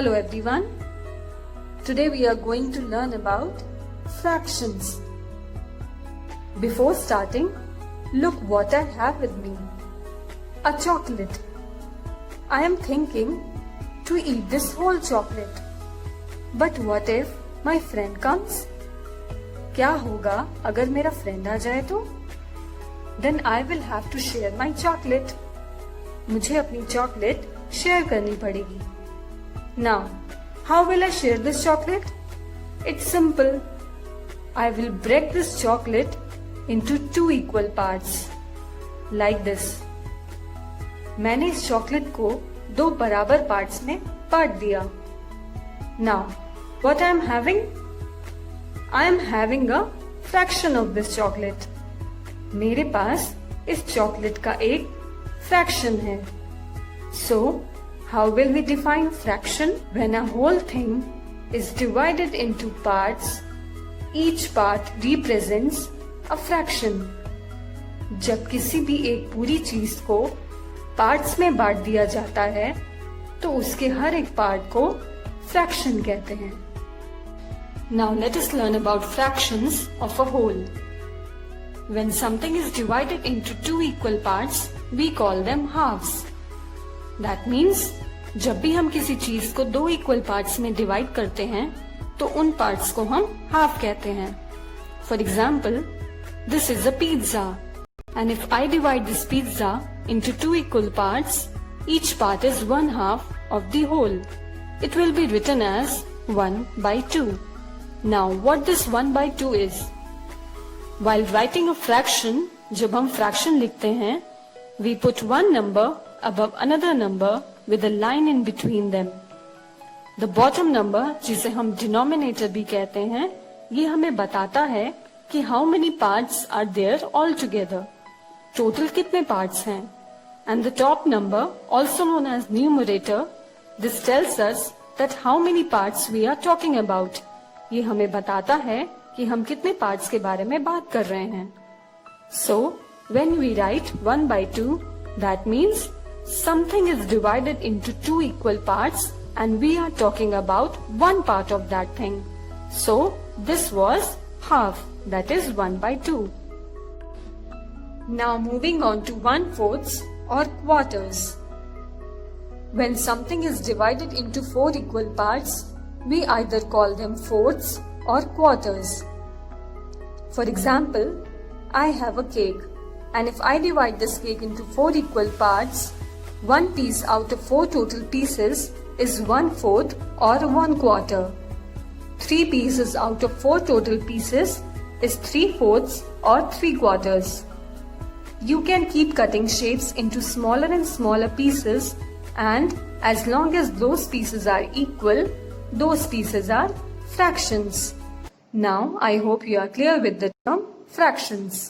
Hello everyone. Today we are going to learn about fractions. Before starting, look what I have with me. A chocolate. I am thinking to eat this whole chocolate. But what if my friend comes? क्या होगा अगर मेरा friend आ जाए तो? Then I will have to share my chocolate. मुझे अपनी chocolate share करनी पड़ेगी. Now, how will I share this chocolate? It's simple. I will break this chocolate into 2 equal parts. Like this. मैंने इस चॉकलेट को 2 बराबर पार्ट्स में बांट दिया. Now, what I am having? I am having a fraction of this chocolate. मेरे पास इस chocolate का एक फ्रैक्शन है. So, how will we define fraction? When a whole thing is divided into parts, each part represents a fraction. जब किसी भी एक पूरी चीज को पार्ट्स में बांट दिया जाता है तो उसके हर एक पार्ट को फ्रैक्शन कहते हैं. Now let us learn about fractions of a whole. When something is divided into 2 equal parts, we call them halves. That means जब भी हम किसी चीज को 2 इक्वल पार्ट्स में डिवाइड करते हैं तो उन पार्ट्स को हम हाफ कहते हैं. For example, this is a pizza and if I divide this pizza into 2 equal parts, each part is 1/2 of the whole. It will be written as 1/2. Now what this 1/2 is? While writing a fraction, जब हम fraction लिखते हैं, we put one number above another number with a line in between them. The bottom number, जिसे हम denominator भी कहते हैं, ये हमें बताता है कि how many parts are there all together. Total कितने parts हैं? And the top number, also known as numerator, this tells us that how many parts we are talking about. ये हमें बताता है कि हम कितने parts के बारे में बात कर रहे हैं. So, when we write 1/2, that means something is divided into 2 equal parts and we are talking about one part of that thing. So, this was half, that is 1/2. Now moving on to 1/4 or quarters. When something is divided into 4 equal parts, we either call them fourths or quarters. For example, I have a cake and if I divide this cake into 4 equal parts, 1 piece out of 4 total pieces is 1/4 or 1/4. 3 pieces out of 4 total pieces is 3/4 or 3/4. You can keep cutting shapes into smaller and smaller pieces, and as long as those pieces are equal, those pieces are fractions. Now I hope you are clear with the term fractions.